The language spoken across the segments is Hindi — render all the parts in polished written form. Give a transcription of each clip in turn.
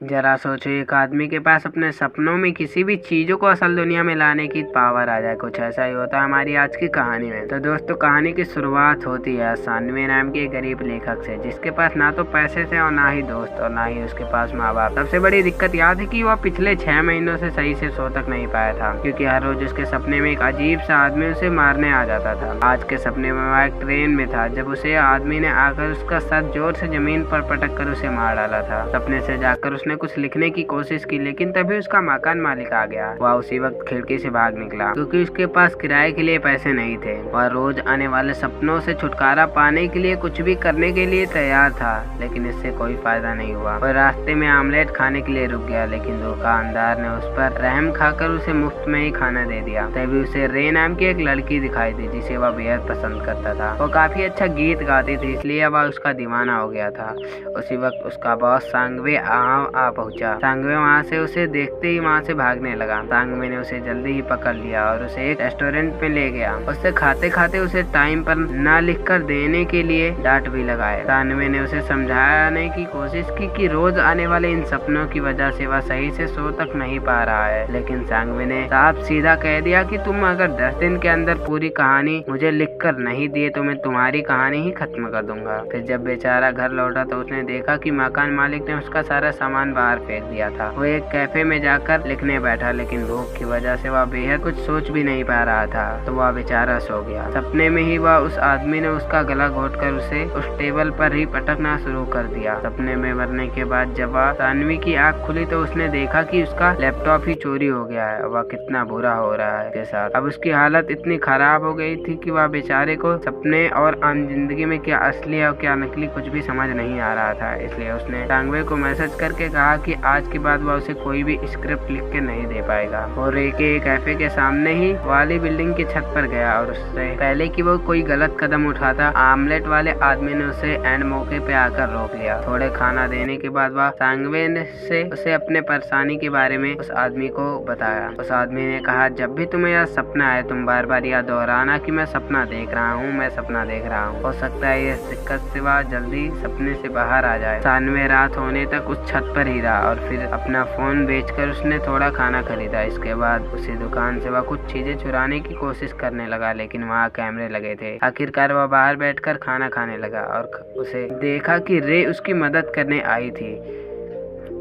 जरा सोचो, एक आदमी के पास अपने सपनों में किसी भी चीजों को असल दुनिया में लाने की पावर आ जाए। कुछ ऐसा ही होता है हमारी आज की कहानी में। तो दोस्तों, कहानी की शुरुआत होती है सानवी नाम के एक गरीब लेखक से, जिसके पास ना तो पैसे थे और ना ही दोस्त और ना ही उसके पास माँ बाप। सबसे बड़ी दिक्कत याद है कि वह पिछले 6 महीनों से सही से सो तक नहीं पाया था, क्योंकि हर रोज उसके सपने में एक अजीब सा आदमी उसे मारने आ जाता था। आज के सपने में वह एक ट्रेन में था जब उसे आदमी ने आकर उसका सर जोर से जमीन पर पटक कर उसे मार डाला था। सपने से जाकर उसने कुछ लिखने की कोशिश की, लेकिन तभी उसका मकान मालिक आ गया। वह उसी वक्त खिड़की से भाग निकला, क्योंकि उसके पास किराए के लिए पैसे नहीं थे। वह रोज आने वाले सपनों से छुटकारा पाने के लिए कुछ भी करने के लिए तैयार था, लेकिन इससे कोई फायदा नहीं हुआ। वह रास्ते में आमलेट खाने के लिए रुक गया, लेकिन दुकानदार ने उस पर रहम खाकर उसे मुफ्त में ही खाना दे दिया। तभी उसे रे नाम की एक लड़की दिखाई दी, जिसे वह बेहद पसंद करता था। वो काफी अच्छा गीत गाती थी, इसलिए वह उसका दीवाना हो गया था। उसी वक्त उसका बॉस सांगवे आ पहुंचा। सांगवे वहां से उसे देखते ही वहां से भागने लगा। सांगवे ने उसे जल्दी ही पकड़ लिया और उसे एक रेस्टोरेंट में ले गया। उससे खाते खाते उसे टाइम पर न लिख कर देने के लिए डांट भी लगाए। सांगवे ने उसे समझाने की कोशिश की कि रोज आने वाले इन सपनों की वजह से वह सही से सो तक नहीं पा रहा है, लेकिन सांगवे ने साफ सीधा कह दिया कि तुम अगर 10 दिन के अंदर पूरी कहानी मुझे लिख कर नहीं दिए तो मैं तुम्हारी कहानी ही खत्म कर दूंगा। फिर जब बेचारा घर लौटा तो उसने देखा कि मकान मालिक ने उसका सारा सामान बाहर फेंक दिया था। वो एक कैफे में जाकर लिखने बैठा, लेकिन भूख की वजह से वह बेहद कुछ सोच भी नहीं पा रहा था, तो वह बेचारा सो गया। सपने में ही वह उस आदमी ने उसका गला घोटकर उसे उस टेबल पर ही पटकना शुरू कर दिया। सपने में मरने के बाद जब वह सानवी की आँख खुली तो उसने देखा कि उसका लैपटॉप ही चोरी हो गया है। वह कितना बुरा हो रहा है उसके साथ। अब उसकी हालत इतनी खराब हो गई थी कि वह बेचारे को सपने और आम जिंदगी में क्या असली और क्या नकली कुछ भी समझ नहीं आ रहा था। इसलिए उसने सांगवे को मैसेज करके कहा कि आज के बाद वह उसे कोई भी स्क्रिप्ट लिख के नहीं दे पाएगा। और रे के कैफे के सामने ही वाली बिल्डिंग की छत पर गया और उससे पहले कि वो कोई गलत कदम उठाता, आमलेट वाले आदमी ने उसे एंड मौके पे आकर रोक लिया। थोड़े खाना देने के बाद वह सांगवे से उसे अपने परेशानी के बारे में उस आदमी को बताया। उस आदमी ने कहा, जब भी तुम्हें यह सपना आए तुम बार बार यह दोहराना कि मैं सपना देख रहा हूँ, मैं सपना देख रहा हूँ। हो सकता है ये दिक्कत से वह जल्दी सपने से बाहर आ जाए। सांगवे रात होने तक उस छत पर ही रहा और फिर अपना फोन बेचकर उसने थोड़ा खाना खरीदा। इसके बाद उसी दुकान से वह कुछ चीजें चुराने की कोशिश करने लगा, लेकिन वहाँ कैमरे लगे थे। आखिरकार वह बाहर बैठकर खाना खाने लगा और उसे देखा कि रे उसकी मदद करने आई थी।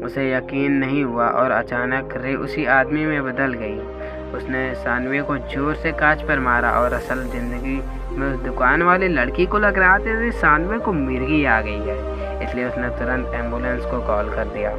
उसे यकीन नहीं हुआ और अचानक रे उसी आदमी में बदल गई। उसने सानवी को जोर से कांच पर मारा और असल जिंदगी में उस दुकान वाली लड़की को लग रहा था कि सानवी को मिर्गी आ गई है, इसलिए उसने तुरंत एम्बुलेंस को कॉल कर दिया।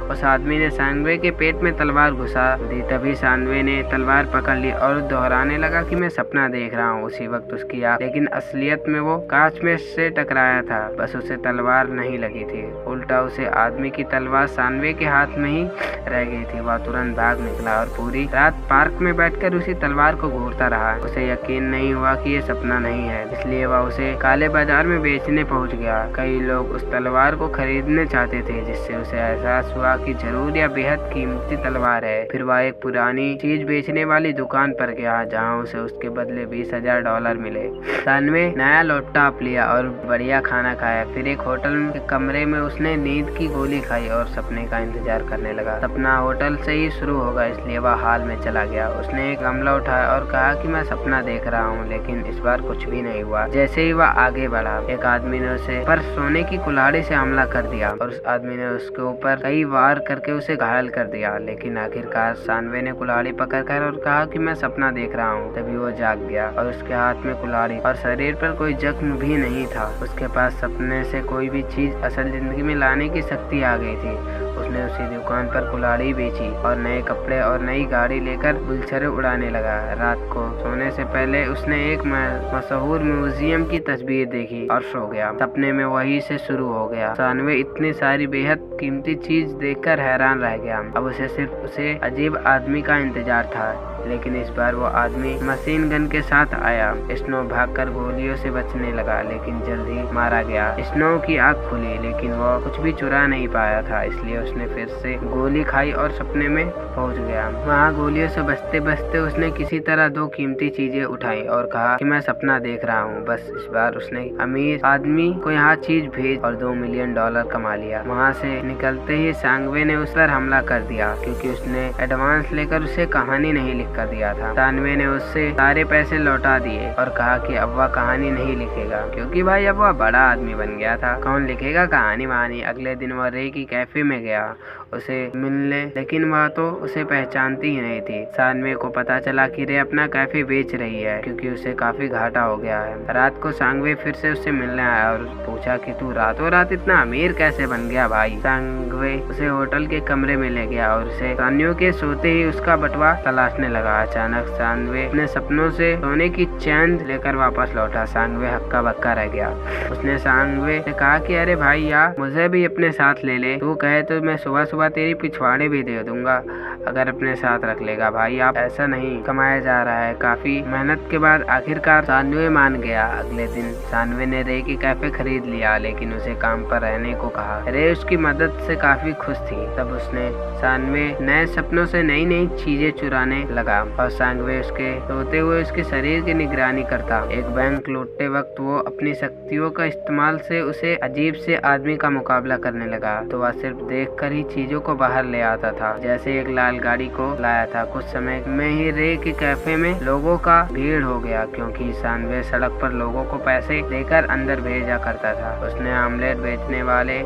उस आदमी ने सांगवे के पेट में तलवार घुसा दी। तभी सांगवे ने तलवार पकड़ ली और दोहराने लगा कि मैं सपना देख रहा हूँ। उसी वक्त उसकी आँख, लेकिन असलियत में वो कांच में से टकराया था, बस उसे तलवार नहीं लगी थी। उल्टा उसे आदमी की तलवार सांगवे के हाथ में ही रह गई थी। वह तुरंत भाग निकला और पूरी रात पार्क में बैठकर उसी तलवार को घूरता रहा। उसे यकीन नहीं हुआ कि ये सपना नहीं है, इसलिए वह उसे काले बाजार में बेचने पहुंच गया। कई लोग उस तलवार को खरीदने चाहते थे, जिससे उसे एहसास हुआ कि जरूर यह बेहद कीमती तलवार है। फिर वह एक पुरानी चीज बेचने वाली दुकान पर गया, जहां उसे उसके बदले $20,000 मिले। सांगवे नया लैपटॉप लिया और बढ़िया खाना खाया। फिर एक होटल के कमरे में उसने नींद की गोली खाई और सपने का इंतजार करने लगा। सपना होटल से ही शुरू होगा, इसलिए वह हॉल में चला गया। उसने एक गमला उठाया और कहा कि मैं सपना देख रहा हूँ, लेकिन इस बार कुछ भी नहीं हुआ। जैसे ही वह आगे बढ़ा, एक आदमी ने उसे पर सोने की कुल्हाड़ी से हमला कर दिया और उस आदमी ने उसके ऊपर कई वार करके उसे घायल कर दिया। लेकिन आखिरकार सांगवे ने कुल्हाड़ी पकड़कर और कहा कि मैं सपना देख रहा हूँ। तभी वो जाग गया और उसके हाथ में कुल्हाड़ी और शरीर पर कोई जख्म भी नहीं था। उसके पास सपने से कोई भी चीज असल जिंदगी में लाने की शक्ति आ गई थी। उसने उसी दुकान पर कुल्हाड़ी बेची और नए कपड़े और नई गाड़ी लेकर गुलछरे उड़ाने लगा। रात को सोने से पहले उसने एक मशहूर म्यूजियम की तस्वीर देखी और सो गया। सपने में वही से शुरू हो गया। सांगवे इतनी सारी बेहद कीमती चीज देखकर हैरान रह गया। अब उसे सिर्फ उसे अजीब आदमी का इंतजार था, लेकिन इस बार वो आदमी मशीन गन के साथ आया। स्नो भागकर गोलियों से बचने लगा, लेकिन जल्द ही मारा गया। स्नो की आँख खुली, लेकिन वो कुछ भी चुरा नहीं पाया था, इसलिए उसने फिर से गोली खाई और सपने में पहुंच गया। वहाँ गोलियों से बचते बचते उसने किसी तरह 2 कीमती चीजें उठाई और कहा कि मैं सपना देख रहा हूँ। बस इस बार उसने अमीर आदमी को यहाँ चीज भेज और $2 मिलियन कमा लिया। वहाँ से निकलते ही सांगवे ने उस पर हमला कर दिया, क्योंकि उसने एडवांस लेकर उसे कहानी नहीं लिख कर दिया था। सांगवे ने उससे सारे पैसे लौटा दिए और कहा कि अब वह कहानी नहीं लिखेगा, क्योंकि भाई अब वह बड़ा आदमी बन गया था, कौन लिखेगा कहानी वहानी। अगले दिन वह रे की कैफे में गया उसे मिलने, लेकिन वह तो उसे पहचानती ही नहीं थी। सांगवे को पता चला कि रे अपना कैफे बेच रही है, क्योंकि उसे काफी घाटा हो गया है। रात को सांगवे फिर से उससे मिलने आया और पूछा कि तू रातों रात इतना अमीर कैसे बन गया भाई। सांगवे उसे होटल के कमरे में ले गया और उसे रानियों के सोते ही उसका बटवा तलाशने लगा। अचानक सांगवे अपने सपनों से सोने की चैन लेकर वापस लौटा। सांगवे हक्का बक्का रह गया। उसने सांगवे से कहा कि अरे भाई यार, मुझे भी अपने साथ ले ले, तू कहे तो मैं सुबह सुबह तेरी पिछवाड़े भी दे दूंगा अगर अपने साथ रख लेगा। भाई आप ऐसा नहीं कमाया जा रहा है। काफी मेहनत के बाद आखिरकार सांगवे मान गया। अगले दिन सांगवे ने रे की कैफे खरीद लिया, लेकिन उसे काम पर रहने को कहा। रे उसकी मदद से काफी खुश थी। तब उसने सांगवे नए सपनों से नई नई चीजें चुराने लगा और सांगवे उसके सोते हुए उसके शरीर की निगरानी करता। एक बैंक लूटते वक्त वो अपनी शक्तियों का इस्तेमाल से उसे अजीब से आदमी का मुकाबला करने लगा, तो वह सिर्फ देखकर ही चीजों को बाहर ले आता था, जैसे एक लाल गाड़ी को लाया था। कुछ समय में ही रे के कैफे में लोगों का भीड़ हो गया, क्योंकि सांगवे सड़क पर लोगों को पैसे देकर अंदर भेजा करता था। उसने आमलेट बेचने वाले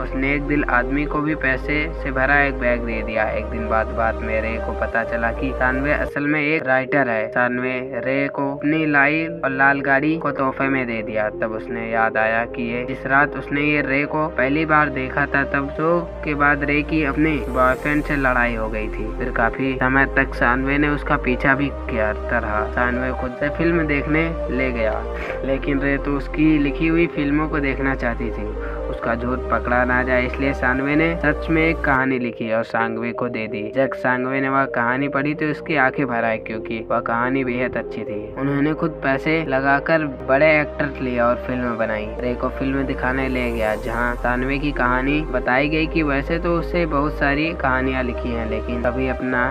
उसने एक दिल आदमी को भी पैसे से भरा एक बैग दे दिया। एक दिन बाद में रे को पता चला कि सांगवे असल में एक राइटर है। सांगवे रे को अपनी लाई और लाल गाड़ी को तोहफे में दे दिया। तब उसने याद आया कि ये जिस रात उसने ये रे को पहली बार देखा था, तब तो के बाद रे की अपने बॉयफ्रेंड से लड़ाई हो गई थी। फिर काफी समय तक सांगवे ने उसका पीछा भी करता रहा। सांगवे खुद से फिल्म देखने ले गया, लेकिन रे तो उसकी लिखी हुई फिल्मों को देखना चाहती थी। उसका झूठ पकड़ा ना जाए, इसलिए सांगवे ने सच में एक कहानी लिखी और सांगवे को दे दी। जब सांगवे ने वह कहानी पढ़ी तो उसकी आंखें भर आई, क्योंकि वह कहानी बेहद अच्छी थी। उन्होंने खुद पैसे लगाकर बड़े एक्टर लिए और फिल्म बनाई। रे को फिल्म दिखाने ले गया, जहाँ सांगवे की कहानी बताई गई कि वैसे तो उससे बहुत सारी कहानियां लिखी हैं, लेकिन कभी अपना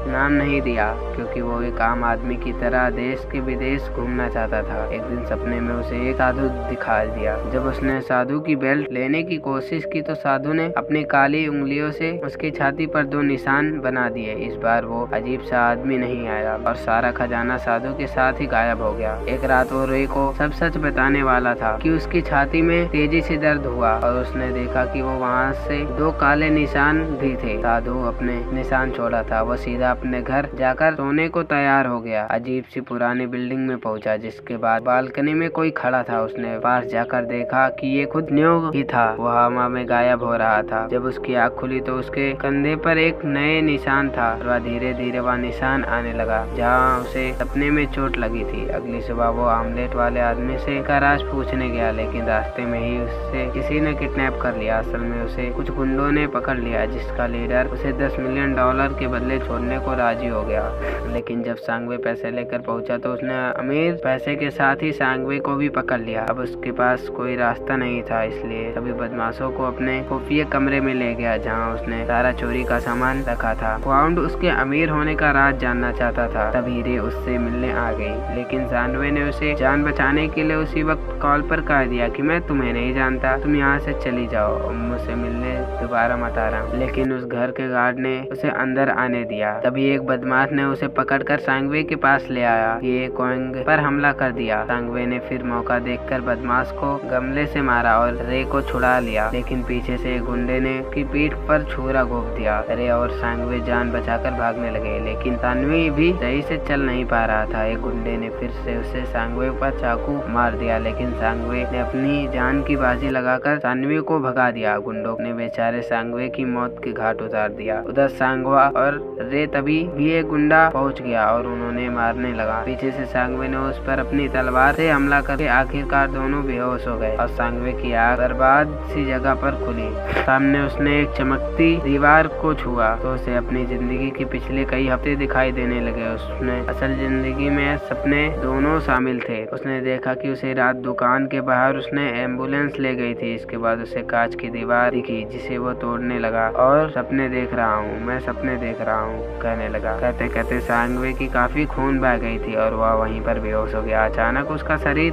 नाम नहीं दिया, क्योंकि वो एक आम आदमी की तरह देश के विदेश घूमना चाहता था। एक दिन सपने में उसे एक साधु दिखा दिया। जब उसने साधु की बेल्ट लेने की कोशिश की तो साधु ने अपनी काली उंगलियों से उसकी छाती पर 2 निशान बना दिए। इस बार वो अजीब सा आदमी नहीं आया और सारा खजाना साधु के साथ ही गायब हो गया। एक रात वो रे को सब सच बताने वाला था कि उसकी छाती में तेजी से दर्द हुआ और उसने देखा कि वो वहाँ से 2 काले निशान भी थे। साधु अपने निशान छोड़ा था। वो सीधा अपने घर जाकर सोने को तैयार हो गया। अजीब सी पुरानी बिल्डिंग में पहुंचा, जिसके बाद बालकनी में कोई खड़ा था। उसने पास जाकर देखा कि ये खुद न्यो ही था। वह हवा में गायब हो रहा था। जब उसकी आँख खुली तो उसके कंधे पर एक नए निशान था। वह धीरे धीरे वह निशान आने लगा जहाँ उसे सपने में चोट लगी थी। अगली सुबह वो आमलेट वाले आदमी से का राज पूछने गया, लेकिन रास्ते में ही उससे किसी ने किडनैप कर लिया। असल में उसे कुछ गुंडों ने पकड़ लिया, जिसका लीडर उसे $10 मिलियन के बदले छोड़ने को राजी हो गया। लेकिन जब सांगवे पैसे लेकर पहुंचा तो उसने अमीर पैसे के साथ ही सांगवे को भी पकड़ लिया। अब उसके पास कोई रास्ता नहीं था, इसलिए सभी बदमाशों को अपने खुफिया कमरे में ले गया, जहां उसने सारा चोरी का सामान रखा था। क्वाउंड उसके अमीर होने का राज जानना चाहता था। तभी रे उससे मिलने आ गई, लेकिन सांगवे ने उसे जान बचाने के लिए उसी वक्त कॉल पर कह दिया कि मैं तुम्हें नहीं जानता, तुम यहाँ से चली जाओ, मुझसे मिलने दोबारा मत आना। लेकिन उस घर के गार्ड ने उसे अंदर आने दिया। तभी एक बदमाश ने उसे पकड़कर सांगवे के पास ले आया। ये क्वांग पर हमला कर दिया। सांगवे ने फिर मौका देखकर बदमाश को गमले से मारा और रे को छुड़ा लिया, लेकिन पीछे से एक गुंडे ने उसकी पीठ पर छुरा घोंप दिया। रे और सांगवे जान बचाकर भागने लगे, लेकिन सांगवे भी सही से चल नहीं पा रहा था। एक गुंडे ने फिर से उसे सांगवे पर चाकू मार दिया, लेकिन सांगवे ने अपनी जान की बाजी लगाकर सांगवे को भगा दिया। गुंडों ने बेचारे सांगवे की मौत के घाट उतार दिया। उधर सांगवा और रे तभी भी एक गुंडा पहुंच गया और उन्होंने मारने लगा। पीछे से सांगवे ने उस पर अपनी तलवार से हमला करके आखिरकार दोनों बेहोश हो गए और सांगवे की आग बर्बाद आबाद सी जगह पर खुली। सामने उसने एक चमकती दीवार को छुआ तो उसे अपनी जिंदगी के पिछले कई हफ्ते दिखाई देने लगे। उसने असल जिंदगी में सपने दोनों शामिल थे। उसने देखा कि उसे रात दुकान के बाहर उसने एम्बुलेंस ले गई थी। इसके बाद उसे कांच की दीवार दिखी जिसे वो तोड़ने लगा और सपने देख रहा हूँ, मैं सपने देख रहा हूँ कहने लगा। कहते कहते सांगवे की काफी खून बह गई थी और वह वहीं पर बेहोश हो गया। अचानक उसका शरीर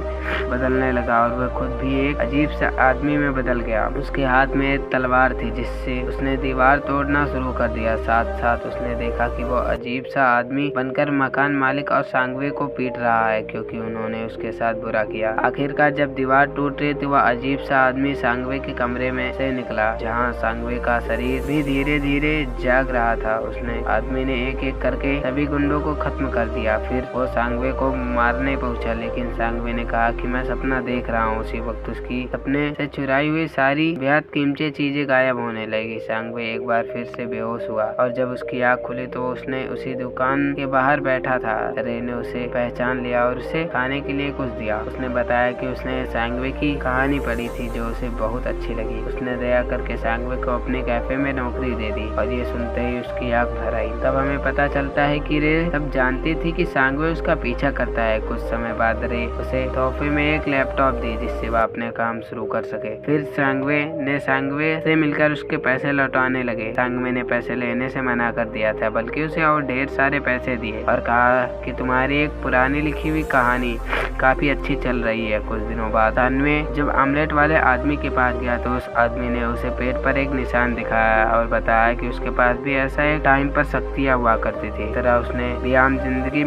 बदलने लगा और वह खुद भी एक अजीब सा आदमी में बदल गया। उसके हाथ में एक तलवार थी जिससे उसने दीवार तोड़ना शुरू कर दिया। साथ साथ उसने देखा कि वो अजीब सा आदमी बनकर मकान मालिक और सांगवे को पीट रहा है क्योंकि उन्होंने उसके साथ बुरा किया। आखिरकार जब दीवार टूट रही थी वह अजीब सा आदमी सांगवे के कमरे में से निकला जहाँ सांगवे का शरीर भी धीरे धीरे जाग रहा था। उसने आदमी ने एक एक करके सभी गुंडों को खत्म कर दिया। फिर वो सांगवे को मारने पहुंचा लेकिन सांगवे ने कहा कि मैं सपना देख रहा हूँ। उसी वक्त उसकी सपने से चुराई हुई सारी बेहद कीमती चीजें गायब होने लगी। सांगवे एक बार फिर से बेहोश हुआ और जब उसकी आँख खुली तो उसने उसी दुकान के बाहर बैठा था। रे ने उसे पहचान लिया और उसे खाने के लिए कुछ दिया। उसने बताया कि उसने सांगवे की कहानी पढ़ी थी जो उसे बहुत अच्छी लगी। उसने दया करके सांगवे को अपने कैफे में नौकरी दे दी और ये सुनते ही उसकी आँख भर आई। तब हमें पता चलता है कि रे तब जानती थी कि सांगवे उसका पीछा करता है। कुछ समय बाद रे उसे तोहफे में एक लैपटॉप दी जिससे वह अपने काम शुरू कर सके। फिर सांगवे से मिलकर उसके पैसे लौटाने लगे। सांगवे ने पैसे लेने से मना कर दिया था बल्कि उसे और ढेर सारे पैसे दिए और कहा कि तुम्हारी एक पुरानी लिखी हुई कहानी काफी अच्छी चल रही है। कुछ दिनों बाद सांगवे जब आमलेट वाले आदमी के पास गया तो उस आदमी ने उसे पेट पर एक निशान दिखाया और बताया कि उसके पास भी ऐसा एक टाइम पर शक्तियाँ हुआ करती थी। तरह उसने भी आम जिंदगी